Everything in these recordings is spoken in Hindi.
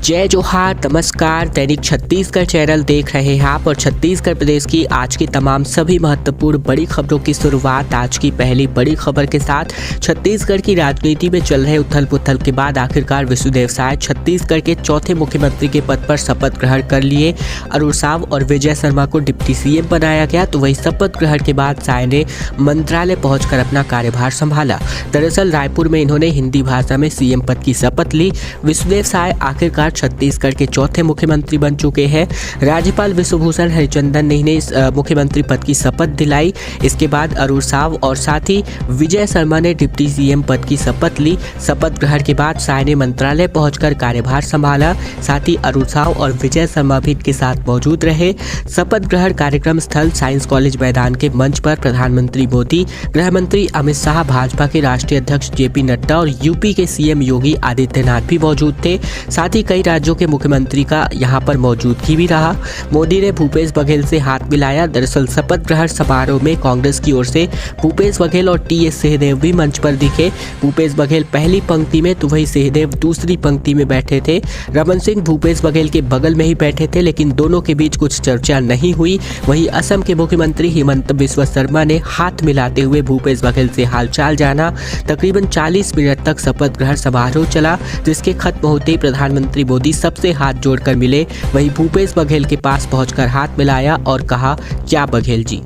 जय जोहार, नमस्कार। दैनिक छत्तीसगढ़ चैनल देख रहे हैं आप और छत्तीसगढ़ प्रदेश की आज की तमाम सभी महत्वपूर्ण बड़ी खबरों की शुरुआत आज की पहली बड़ी खबर के साथ। छत्तीसगढ़ की राजनीति में चल रहे उथल पुथल के बाद आखिरकार विष्णुदेव साय छत्तीसगढ़ के चौथे मुख्यमंत्री के पद पर शपथ ग्रहण कर लिए। अरुण साव और विजय शर्मा को डिप्टी सीएम बनाया गया, तो वही शपथ ग्रहण के बाद साय ने मंत्रालय पहुंचकर अपना कार्यभार संभाला। दरअसल रायपुर में इन्होंने हिंदी भाषा में सीएम पद की शपथ ली। विष्णुदेव साय आखिरकार छत्तीसगढ़ के चौथे मुख्यमंत्री बन चुके हैं। राज्यपाल विश्वभूषण हरिचंदन ने इन्हें मुख्यमंत्री पद की शपथ दिलाई। इसके बाद अरुण साव और साथ ही विजय शर्मा ने डिप्टी सीएम पद की शपथ ली। शपथ ग्रहण के बाद साय ने मंत्रालय पहुंचकर कार्यभार संभाला। साथ ही अरुण साव और विजय शर्मा भी इनके साथ मौजूद रहे। शपथ ग्रहण कार्यक्रम स्थल साइंस कॉलेज मैदान के मंच पर प्रधानमंत्री मोदी, गृह मंत्री अमित शाह, भाजपा के राष्ट्रीय अध्यक्ष जेपी नड्डा और यूपी के सीएम योगी आदित्यनाथ भी मौजूद थे। साथ ही कई राज्यों के मुख्यमंत्री का यहां पर मौजूदगी भी रहा। मोदी ने भूपेश बघेल से हाथ मिलाया। दरअसल शपथ ग्रहण समारोह में कांग्रेस की ओर से भूपेश बघेल और टीएस सिंहदेव भी मंच पर दिखे। भूपेश बघेल पहली पंक्ति में तो वही सिंहदेव दूसरी पंक्ति में बैठे थे। रमन सिंह भूपेश बघेल के बगल में ही बैठे थे, लेकिन दोनों के बीच कुछ चर्चा नहीं हुई। वहीं असम के मुख्यमंत्री हिमंत बिस्वा शर्मा ने हाथ मिलाते हुए भूपेश बघेल से हालचाल जाना। तकरीबन 40 मिनट तक शपथ ग्रहण समारोह चला, जिसके खत्म होते ही प्रधानमंत्री मोदी सबसे हाथ जोड़कर मिले। वहीं भूपेश बघेल के पास पहुंचकर हाथ मिलाया और कहा, क्या बघेल जी।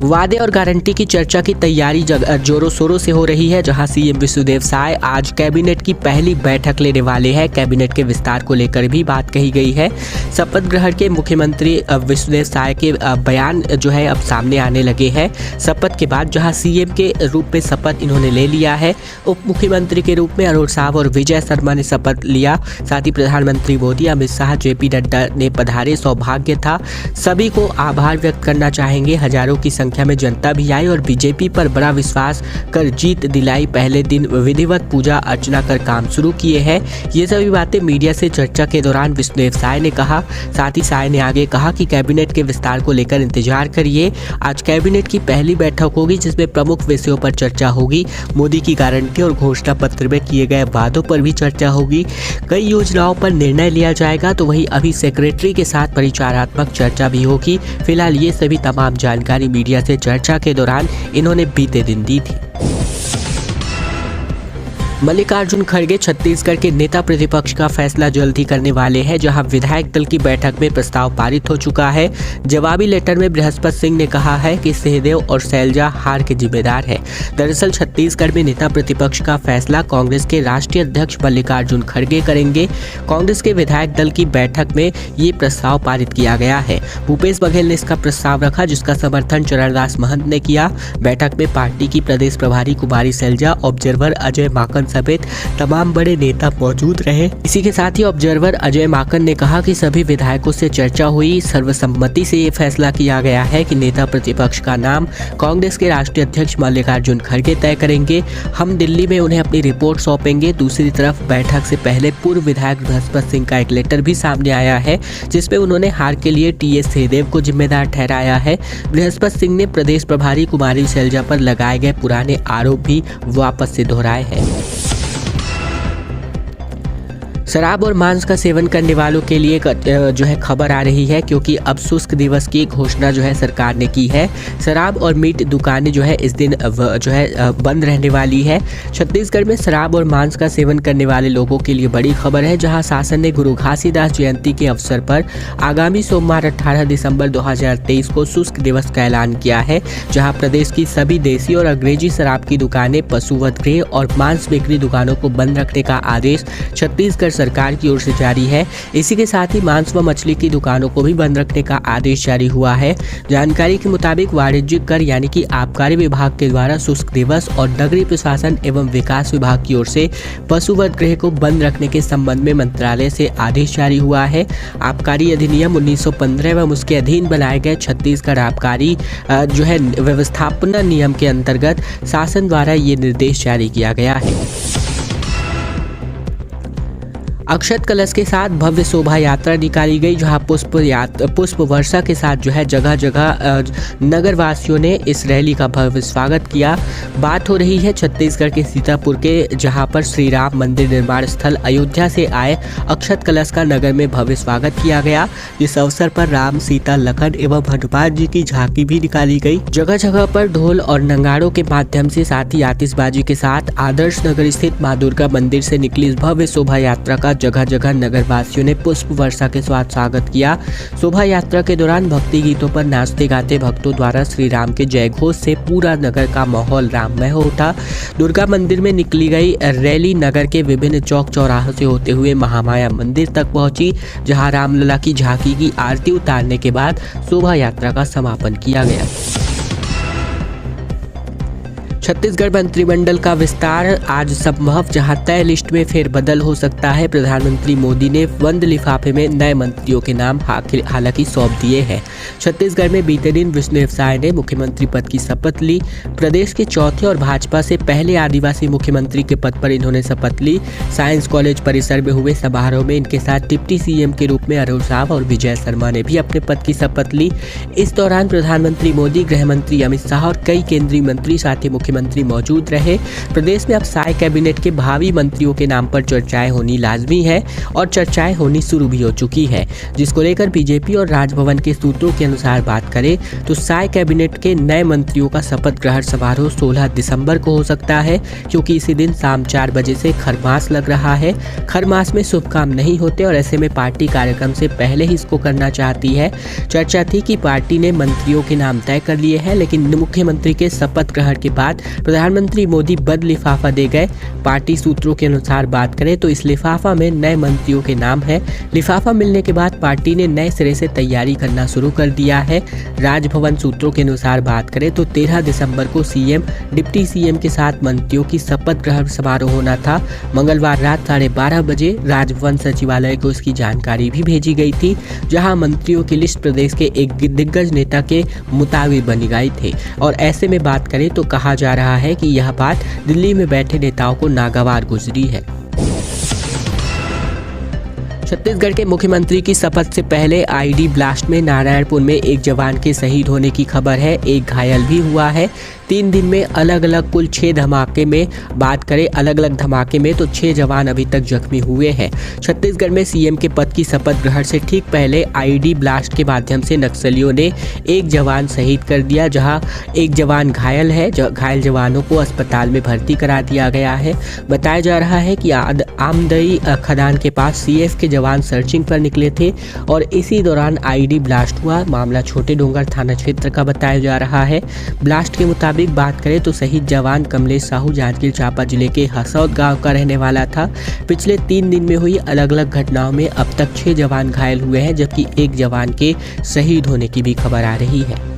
वादे और गारंटी की चर्चा की तैयारी जोरों शोरों से हो रही है, जहां सीएम विष्णुदेव साय आज कैबिनेट की पहली बैठक लेने वाले हैं। कैबिनेट के विस्तार को लेकर भी बात कही गई है। शपथ ग्रहण के मुख्यमंत्री विष्णुदेव साय के बयान जो है अब सामने आने लगे हैं। शपथ के बाद जहां सीएम के रूप में शपथ इन्होंने ले लिया है, उप मुख्यमंत्री के रूप में अरुण साव और विजय शर्मा ने शपथ लिया। साथ ही प्रधानमंत्री मोदी, अमित शाह, जेपी नड्डा ने पधारे। सौभाग्य था, सभी को आभार व्यक्त करना चाहेंगे। हजारों की संख्या में जनता भी आई और बीजेपी पर बड़ा विश्वास कर जीत दिलाई। पहले दिन विधिवत पूजा अर्चना कर काम शुरू किए हैं। ये सभी बातें मीडिया से चर्चा के दौरान विष्णुदेव साय ने कहा। साथ ही साय ने आगे कहा कि कैबिनेट के विस्तार को लेकर इंतजार करिए। आज कैबिनेट की पहली बैठक होगी, जिसमें प्रमुख विषयों पर चर्चा होगी। मोदी की गारंटी और घोषणा पत्र में किए गए वादों पर भी चर्चा होगी। कई योजनाओं पर निर्णय लिया जाएगा, तो वहीं अभी सेक्रेटरी के साथ परिचारात्मक चर्चा भी होगी। फिलहाल ये सभी तमाम जानकारी मीडिया से चर्चा के दौरान इन्होंने बीते दिन दी थी। मल्लिकार्जुन खड़गे छत्तीसगढ़ के नेता प्रतिपक्ष का फैसला जल्द ही करने वाले हैं, जहां विधायक दल की बैठक में प्रस्ताव पारित हो चुका है। जवाबी लेटर में बृहस्पति सिंह ने कहा है कि सिंहदेव और शैलजा हार के जिम्मेदार है। दरअसल छत्तीसगढ़ में नेता प्रतिपक्ष का फैसला कांग्रेस के राष्ट्रीय अध्यक्ष मल्लिकार्जुन खड़गे करेंगे। कांग्रेस के विधायक दल की बैठक में ये प्रस्ताव पारित किया गया है। भूपेश बघेल ने इसका प्रस्ताव रखा, जिसका समर्थन चरणदास महंत ने किया। बैठक में पार्टी की प्रदेश प्रभारी कुमारी शैलजा, ऑब्जर्वर अजय माकन समेत तमाम बड़े नेता मौजूद रहे। इसी के साथ ही ऑब्जर्वर अजय माकन ने कहा कि सभी विधायकों से चर्चा हुई। सर्वसम्मति से ये फैसला किया गया है कि नेता प्रतिपक्ष का नाम कांग्रेस के राष्ट्रीय अध्यक्ष मल्लिकार्जुन खड़गे तय करेंगे। हम दिल्ली में उन्हें अपनी रिपोर्ट सौंपेंगे। दूसरी तरफ बैठक से पहले पूर्व विधायक बृहस्पति सिंह का एक लेटर भी सामने आया है, जिसमें उन्होंने हार के लिए टीएस सिंहदेव को जिम्मेदार ठहराया है। बृहस्पति सिंह ने प्रदेश प्रभारी कुमारी शैलजा पर लगाए गए पुराने आरोप भी वापस से दोहराए हैं। शराब और मांस का सेवन करने वालों के लिए जो है खबर आ रही है, क्योंकि अब शुष्क दिवस की घोषणा जो है सरकार ने की है। शराब और मीट दुकानें जो है इस दिन जो है बंद रहने वाली है। छत्तीसगढ़ में शराब और मांस का सेवन करने वाले लोगों के लिए बड़ी खबर है, जहां शासन ने गुरु घासीदास जयंती के अवसर पर आगामी सोमवार 18 दिसंबर 2023 को शुष्क दिवस का ऐलान किया है, जहां प्रदेश की सभी देसी और अंग्रेजी शराब की दुकानें, पशुवध गृह और मांस बिक्री दुकानों को बंद रखने का आदेश छत्तीसगढ़ सरकार की ओर से जारी है। इसी के साथ ही मांस व मछली की दुकानों को भी बंद रखने का आदेश जारी हुआ है। जानकारी के मुताबिक वाणिज्यिक कर यानी कि आबकारी विभाग के द्वारा शुष्क दिवस और नगरीय प्रशासन एवं विकास विभाग की ओर से पशुवध गृह को बंद रखने के संबंध में मंत्रालय से आदेश जारी हुआ है। आबकारी अधिनियम 1915 एवं उसके अधीन बनाए गए छत्तीसगढ़ आबकारी जो है व्यवस्थापना नियम के अंतर्गत शासन द्वारा ये निर्देश जारी किया गया है। अक्षत कलश के साथ भव्य शोभा यात्रा निकाली गई, जहां पुष्प वर्षा के साथ जो है जगह जगह नगर वासियों ने इस रैली का भव्य स्वागत किया। बात हो रही है छत्तीसगढ़ के सीतापुर के, जहां पर श्री राम मंदिर निर्माण स्थल अयोध्या से आए अक्षत कलश का नगर में भव्य स्वागत किया गया। इस अवसर पर राम, सीता, लखन एवं हनुमान जी की झांकी भी निकाली गई। जगह जगह पर ढोल और नगाड़ों के माध्यम से साथ ही आतिशबाजी के साथ आदर्श नगर स्थित मां दुर्गा मंदिर से निकली इस भव्य शोभा यात्रा का जगह जगह नगर वासियों ने पुष्प वर्षा के साथ स्वागत किया। शोभा यात्रा के दौरान भक्ति गीतों पर नाचते गाते भक्तों द्वारा श्री राम के जय घोष से पूरा नगर का माहौल राममय हो उठा। दुर्गा मंदिर में निकली गई रैली नगर के विभिन्न चौक चौराहों से होते हुए महामाया मंदिर तक पहुंची, जहां रामलला की झांकी की आरती उतारने के बाद शोभा यात्रा का समापन किया गया। छत्तीसगढ़ मंत्रिमंडल का विस्तार आज संभव, जहां तय लिस्ट में फेरबदल हो सकता है। प्रधानमंत्री मोदी ने बंद लिफाफे में नए मंत्रियों के नाम हालांकि सौंप दिए हैं। छत्तीसगढ़ में बीते दिन विष्णुदेव साय ने मुख्यमंत्री पद की शपथ ली। प्रदेश के चौथे और भाजपा से पहले आदिवासी मुख्यमंत्री के पद पर इन्होंने शपथ ली। साइंस कॉलेज परिसर में हुए समारोह में इनके साथ डिप्टी सीएम के रूप में अरुण साव और विजय शर्मा ने भी अपने पद की शपथ ली। इस दौरान प्रधानमंत्री मोदी, गृह मंत्री अमित शाह और कई केंद्रीय मंत्री साथ ही मुख्यमंत्री मौजूद रहे। प्रदेश में अब साय कैबिनेट के भावी मंत्रियों के नाम पर चर्चाएं होनी लाजमी है और चर्चाएं होनी शुरू भी हो चुकी है, जिसको लेकर बीजेपी और राजभवन के सूत्रों के अनुसार बात करें तो साय कैबिनेट के नए मंत्रियों का शपथ ग्रहण समारोह 16 दिसंबर को हो सकता है, क्योंकि इसी दिन शाम 4 बजे से खरमास लग रहा है। खरमास में शुभ काम नहीं होते और ऐसे में पार्टी कार्यक्रम से पहले ही इसको करना चाहती है। चर्चा थी कि पार्टी ने मंत्रियों के नाम तय कर लिए हैं, लेकिन मुख्यमंत्री के शपथ ग्रहण के बाद प्रधानमंत्री मोदी बंद लिफाफा दे गए। पार्टी सूत्रों के अनुसार बात करें तो इस लिफाफा में नए मंत्रियों के नाम है। लिफाफा मिलने के बाद पार्टी ने नए सिरे से तैयारी करना शुरू कर दिया है। राजभवन सूत्रों के अनुसार बात करें तो 13 दिसंबर को सीएम, डिप्टी सीएम के साथ मंत्रियों की शपथ ग्रहण समारोह होना था। मंगलवार रात 12:30 बजे राजभवन सचिवालय को इसकी जानकारी भी भेजी गई थी, जहां मंत्रियों की लिस्ट प्रदेश के एक दिग्गज नेता के मुताबिक बनी गई थी। और ऐसे में बात करें तो कहा जा रहा है कि यह बात दिल्ली में बैठे नेताओं को नागवार गुजरी है। छत्तीसगढ़ के मुख्यमंत्री की शपथ से पहले आईडी ब्लास्ट में नारायणपुर में एक जवान के शहीद होने की खबर है। एक घायल भी हुआ है। 3 दिन में अलग अलग कुल 6 धमाके में बात करें, अलग अलग धमाके में तो 6 जवान अभी तक जख्मी हुए हैं। छत्तीसगढ़ में सीएम के पद की शपथ ग्रहण से ठीक पहले आईडी ब्लास्ट के माध्यम से नक्सलियों ने एक जवान शहीद कर दिया, जहां एक जवान घायल है। घायल जवानों को अस्पताल में भर्ती करा दिया गया है। बताया जा रहा है कि आमदई खदान के पास सीएफ के जवान सर्चिंग पर निकले थे और इसी दौरान आईडी ब्लास्ट हुआ। मामला छोटे डोंगर थाना क्षेत्र का बताया जा रहा है। ब्लास्ट के मुताबिक बात करें तो शहीद जवान कमलेश साहू जांजगीर चांपा जिले के हसौद गांव का रहने वाला था। पिछले 3 दिन में हुई अलग अलग घटनाओं में अब तक 6 जवान घायल हुए हैं, जबकि एक जवान के शहीद होने की भी खबर आ रही है।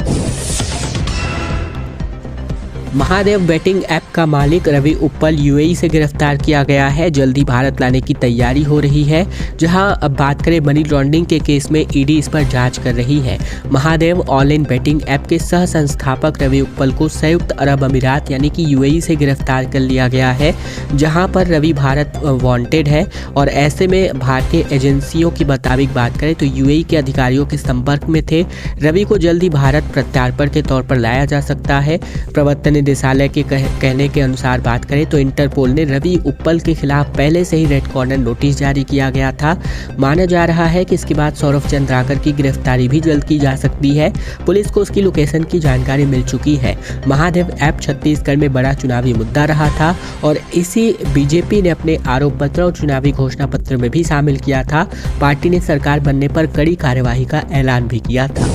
महादेव बेटिंग ऐप का मालिक रवि उप्पल यूएई से गिरफ्तार किया गया है। जल्दी भारत लाने की तैयारी हो रही है। जहां अब बात करें मनी लॉन्ड्रिंग के केस में ईडी इस पर जांच कर रही है। महादेव ऑनलाइन बेटिंग ऐप के सह संस्थापक रवि उप्पल को संयुक्त अरब अमीरात यानी कि यूएई से गिरफ्तार कर लिया गया है, जहां पर रवि भारत वांटेड है। और ऐसे में भारतीय एजेंसियों की मुताबिक बात करें तो यूएई के अधिकारियों के संपर्क में थे। रवि को जल्दी भारत प्रत्यार्पण के तौर पर लाया जा सकता है। प्रवर्तन निदेशालय के कहने के अनुसार बात करें तो इंटरपोल ने रवि उप्पल के खिलाफ पहले से ही रेड कॉर्नर नोटिस जारी किया गया था। माना जा रहा है कि इसके बाद सौरभ चंद्राकर की गिरफ्तारी भी जल्द की जा सकती है। पुलिस को उसकी लोकेशन की जानकारी मिल चुकी है। महादेव ऐप छत्तीसगढ़ में बड़ा चुनावी मुद्दा रहा था और इसी बीजेपी ने अपने आरोप पत्र और चुनावी घोषणा पत्र में भी शामिल किया था। पार्टी ने सरकार बनने पर कड़ी कार्यवाही का ऐलान भी किया था।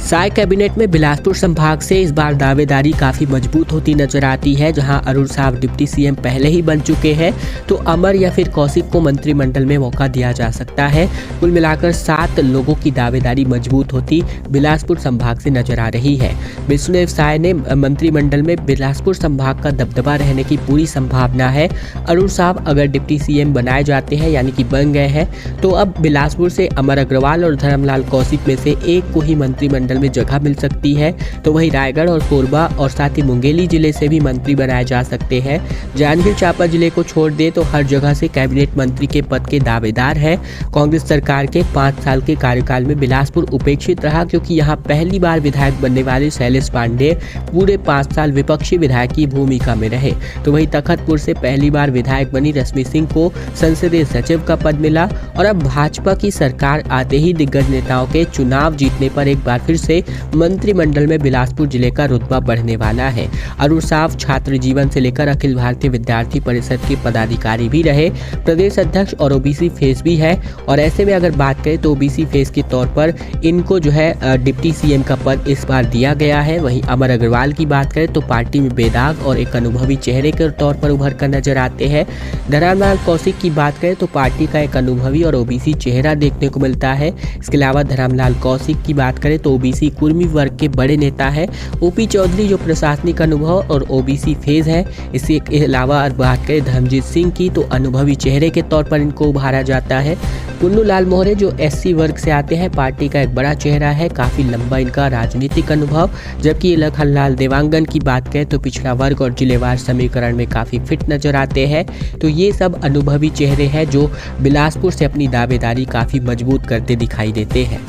साय कैबिनेट में बिलासपुर संभाग से इस बार दावेदारी काफी मजबूत होती नजर आती है। जहां अरुण साव डिप्टी सीएम पहले ही बन चुके हैं, तो अमर या फिर कौशिक को मंत्रिमंडल में मौका दिया जा सकता है। कुल मिलाकर 7 लोगों की दावेदारी मजबूत होती बिलासपुर संभाग से नजर आ रही है। विष्णुदेव साय ने मंत्रिमंडल में बिलासपुर संभाग का दबदबा रहने की पूरी संभावना है। अरुण साव अगर डिप्टी सीएम बनाए जाते हैं यानी कि बन गए हैं, तो अब बिलासपुर से अमर अग्रवाल और धर्मलाल कौशिक में से एक को ही मंत्रिमंडल मंत्रिमंडल में जगह मिल सकती है, तो वहीं रायगढ़ और कोरबा और साथ ही मुंगेली जिले से भी मंत्री बनाए जा सकते हैं। जांजगीर चांपा जिले को छोड़ दे तो हर जगह से कैबिनेट मंत्री के पद के दावेदार हैं। कांग्रेस सरकार के 5 साल के कार्यकाल में बिलासपुर उपेक्षित रहा, क्योंकि यहाँ पहली बार विधायक बनने वाले शैलेश पांडे पूरे 5 साल विपक्षी विधायक की भूमिका में रहे। तो वहीं तखतपुर से पहली बार विधायक बनी रश्मि सिंह को संसदीय सचिव का पद मिला और अब भाजपा की सरकार आते ही दिग्गज नेताओं के चुनाव जीतने पर एक बार फिर से मंत्रिमंडल में बिलासपुर जिले का रुतबा बढ़ने वाला है। अरुण साव छात्र जीवन से लेकर अखिल भारतीय विद्यार्थी परिषद के पदाधिकारी भी रहे, प्रदेश अध्यक्ष और ओबीसी फेस भी है। और ऐसे में अगर बात करें तो ओबीसी फेस के तौर पर इनको जो है डिप्टी सीएम का पद इस बार दिया गया है। वहीं अमर अग्रवाल की बात करें तो पार्टी में बेदाग और एक अनुभवी चेहरे के तौर पर उभर कर नजर आते हैं। धरमलाल कौशिक की बात करें तो पार्टी का एक अनुभवी और ओबीसी चेहरा देखने को मिलता है। इसके अलावा धरमलाल कौशिक की बात करें तो ओबीसी कुर्मी वर्ग के बड़े नेता है। ओपी चौधरी जो प्रशासनिक अनुभव और ओबीसी फेज है। इसके अलावा बात करें धर्मजीत सिंह की तो अनुभवी चेहरे के तौर पर इनको उभारा जाता है। पुन्नू लाल मोहरे जो एससी वर्ग से आते हैं, पार्टी का एक बड़ा चेहरा है, काफी लंबा इनका राजनीतिक अनुभव। जबकि लखनलाल देवांगन की बात करें तो पिछड़ा वर्ग और जिलेवार समीकरण में काफी फिट नजर आते हैं। तो ये सब अनुभवी चेहरे हैं जो बिलासपुर से अपनी दावेदारी काफी मजबूत करते दिखाई देते हैं।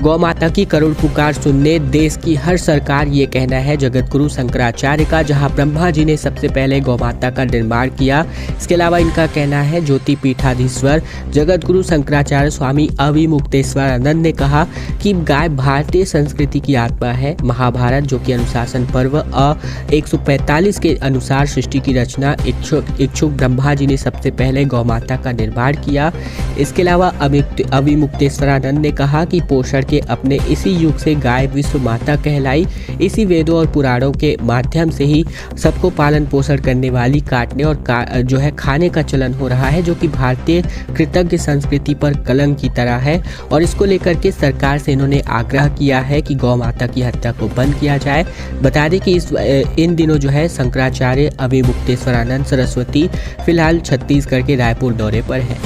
गौ माता की करुण पुकार सुनने देश की हर सरकार ये कहना है जगतगुरु शंकराचार्य का, जहां ब्रह्मा जी ने सबसे पहले गौ माता का निर्माण किया। इसके अलावा इनका कहना है ज्योति पीठाधीश्वर जगतगुरु शंकराचार्य स्वामी अविमुक्तेश्वरानंद ने कहा कि गाय भारतीय संस्कृति की आत्मा है। महाभारत जो कि अनुशासन पर्व 145 के अनुसार सृष्टि की रचना इच्छुक ब्रह्मा जी ने सबसे पहले गौ माता का निर्माण किया। इसके अलावा अविमुक्तेश्वरानंद ने कहा कि पोषण के अपने इसी युग से गाय विश्व माता कहलाई। इसी वेदों और पुराणों के माध्यम से ही सबको पालन पोषण करने वाली काटने और जो है खाने का चलन हो रहा है, जो कि भारतीय कृतज्ञ संस्कृति पर कलंक की तरह है। और इसको लेकर के सरकार से इन्होंने आग्रह किया है कि गौ माता की हत्या को बंद किया जाए। बता दें कि इन दिनों जो है शंकराचार्य अविमुक्तेश्वरानंद सरस्वती फिलहाल छत्तीसगढ़ के रायपुर दौरे पर है।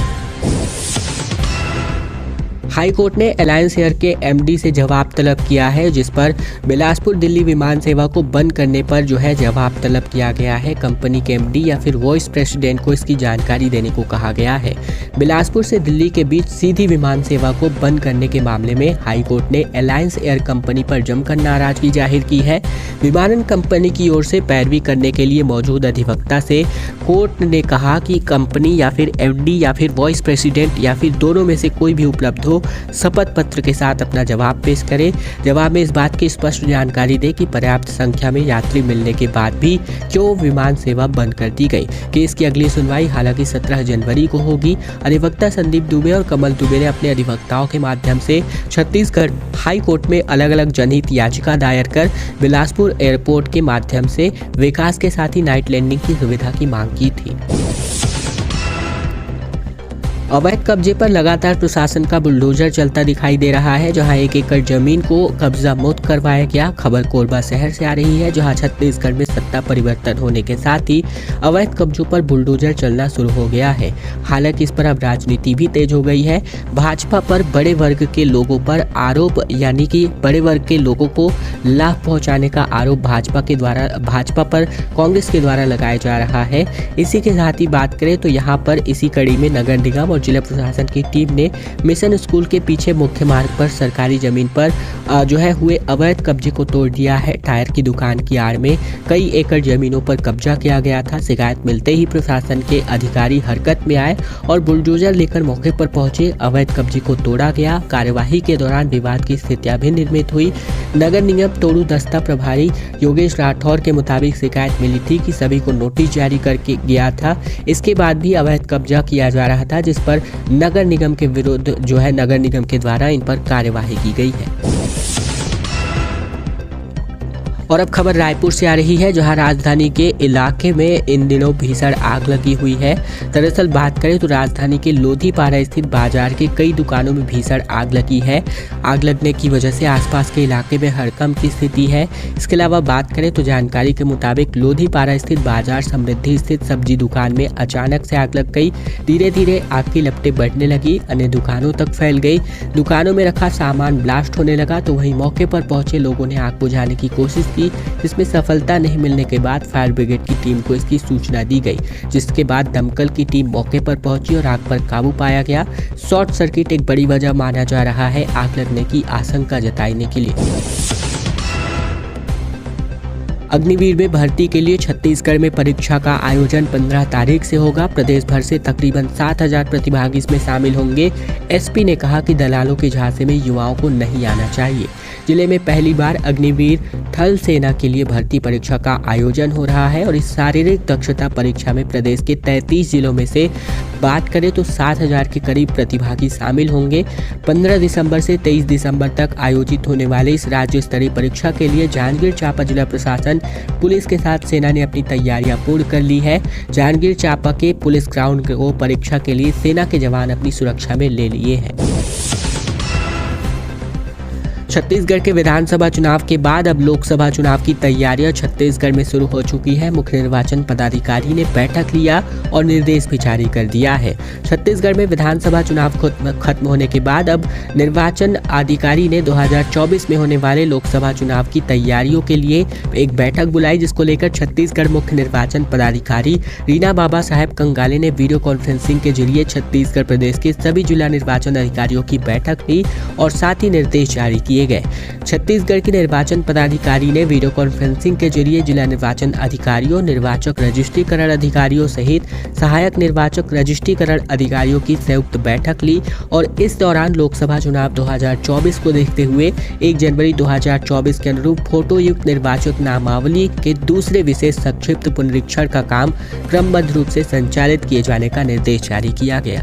हाई कोर्ट ने अलायंस एयर के एमडी से जवाब तलब किया है, जिस पर बिलासपुर दिल्ली विमान सेवा को बंद करने पर जो है जवाब तलब किया गया है। कंपनी के एमडी या फिर वाइस प्रेसिडेंट को इसकी जानकारी देने को कहा गया है। बिलासपुर से दिल्ली के बीच सीधी विमान सेवा को बंद करने के मामले में हाई कोर्ट ने अलायंस एयर कंपनी पर जमकर नाराजगी जाहिर की है। विमानन कंपनी की ओर से पैरवी करने के लिए मौजूद अधिवक्ता से कोर्ट ने कहा कि कंपनी या फिर एमडी या फिर वाइस प्रेसिडेंट या फिर दोनों में से कोई भी उपलब्ध हो, शपथ पत्र के साथ अपना जवाब पेश करे। जवाब में इस बात की स्पष्ट जानकारी दे कि पर्याप्त संख्या में यात्री मिलने के बाद भी क्यों विमान सेवा बंद कर दी गई। केस की अगली सुनवाई हालांकि 17 जनवरी को होगी। अधिवक्ता संदीप दुबे और कमल दुबे ने अपने अधिवक्ताओं के माध्यम से छत्तीसगढ़ हाई कोर्ट में अलग अलग जनहित याचिका दायर कर बिलासपुर एयरपोर्ट के माध्यम से विकास के साथ ही नाइट लैंडिंग की सुविधा की मांग की थी। अवैध कब्जे पर लगातार प्रशासन का बुलडोजर चलता दिखाई दे रहा है, जहां 1 एकड़ जमीन को कब्जा मुक्त करवाया गया। खबर कोरबा शहर से आ रही है, जहां छत्तीसगढ़ में सत्ता परिवर्तन होने के साथ ही अवैध कब्जों पर बुलडोजर चलना शुरू हो गया है। हालांकि इस पर अब राजनीति भी तेज हो गई है। भाजपा पर बड़े वर्ग के लोगों पर आरोप, यानी कि बड़े वर्ग के लोगों को लाभ पहुंचाने का आरोप भाजपा पर कांग्रेस के द्वारा लगाया जा रहा है। इसी के साथ ही बात करें तो यहाँ पर इसी कड़ी में नगर निगम और जिला प्रशासन की टीम ने मिशन स्कूल के पीछे मुख्य मार्ग पर सरकारी जमीन पर जो है हुए अवैध कब्जे को तोड़ दिया है। टायर की दुकान की आड़ में कई एकड़ जमीनों पर कब्जा किया गया था। शिकायत मिलते ही प्रशासन के अधिकारी हरकत में आए और बुलडोजर लेकर मौके पर पहुंचे। अवैध कब्जे को तोड़ा गया। कार्यवाही के दौरान विवाद की स्थितियां भी निर्मित हुई। नगर निगम तोड़ू दस्ता प्रभारी योगेश राठौर के मुताबिक शिकायत मिली थी कि सभी को नोटिस जारी करके गया था। इसके बाद भी अवैध कब्जा किया जा रहा था, जिस पर नगर निगम के विरुद्ध जो है नगर निगम के द्वारा इन पर कार्यवाही की गई है। और अब खबर रायपुर से आ रही है, जहां राजधानी के इलाके में इन दिनों भीषण आग लगी हुई है। दरअसल बात करें तो राजधानी के लोधीपारा स्थित बाजार के कई दुकानों में भीषण आग लगी है। आग लगने की वजह से आसपास के इलाके में हड़कंप की स्थिति है। इसके अलावा बात करें तो जानकारी के मुताबिक लोधीपारा स्थित बाजार समृद्धि स्थित सब्जी दुकान में अचानक से आग लग गई। धीरे धीरे आग की लपटें बढ़ने लगी, अन्य दुकानों तक फैल गई। दुकानों में रखा सामान ब्लास्ट होने लगा, तो वहीं मौके पर पहुंचे लोगों ने आग बुझाने की कोशिश की, जिसमें सफलता नहीं मिलने के बाद फायर ब्रिगेड की टीम को इसकी सूचना दी गई, जिसके बाद दमकल की टीम मौके पर पहुंची और आग पर काबू पाया गया। शॉर्ट सर्किट एक बड़ी वजह माना जा रहा है आग लगने की आशंका जताने के लिए। अग्निवीर में भर्ती के लिए छत्तीसगढ़ में परीक्षा का आयोजन 15 तारीख से होगा। प्रदेश भर से तकरीबन 7,000 प्रतिभागी इसमें शामिल होंगे। एसपी ने कहा कि दलालों के झांसे में युवाओं को नहीं आना चाहिए। जिले में पहली बार अग्निवीर थल सेना के लिए भर्ती परीक्षा का आयोजन हो रहा है और इस शारीरिक दक्षता परीक्षा में प्रदेश के 33 जिलों में से बात करें तो 7,000 के करीब प्रतिभागी शामिल होंगे। 15 दिसंबर से 23 दिसंबर तक आयोजित होने वाले इस राज्य स्तरीय परीक्षा के लिए जांजगीर चांपा जिला प्रशासन, पुलिस के साथ सेना ने अपनी तैयारियां पूर्ण कर ली है। जांजगीर चांपा के पुलिस ग्राउंड को परीक्षा के लिए सेना के जवान अपनी सुरक्षा में ले लिए हैं। छत्तीसगढ़ के विधानसभा चुनाव के बाद अब लोकसभा चुनाव की तैयारियां छत्तीसगढ़ में शुरू हो चुकी है। मुख्य निर्वाचन पदाधिकारी ने बैठक लिया और निर्देश भी जारी कर दिया है। छत्तीसगढ़ में विधानसभा चुनाव खत्म होने के बाद अब निर्वाचन अधिकारी ने 2024 में होने वाले लोकसभा चुनाव की तैयारियों के लिए एक बैठक बुलाई, जिसको लेकर छत्तीसगढ़ मुख्य निर्वाचन पदाधिकारी रीना बाबा साहेब कंगाले ने वीडियो कॉन्फ्रेंसिंग के जरिए छत्तीसगढ़ प्रदेश के सभी जिला निर्वाचन अधिकारियों की बैठक ली और साथ ही निर्देश जारी किए गए। छत्तीसगढ़ के निर्वाचन पदाधिकारी ने वीडियो कॉन्फ्रेंसिंग के जरिए जिला निर्वाचन अधिकारियों, निर्वाचक रजिस्ट्रीकरण अधिकारियों सहित सहायक निर्वाचक रजिस्ट्रीकरण अधिकारियों की संयुक्त बैठक ली और इस दौरान लोकसभा चुनाव 2024 को देखते हुए 1 जनवरी 2024 के अनुरूप फोटो युक्त निर्वाचक नामावली के दूसरे विशेष संक्षिप्त पुनरीक्षण का काम क्रमबद्ध रूप से संचालित किए जाने का निर्देश जारी किया गया।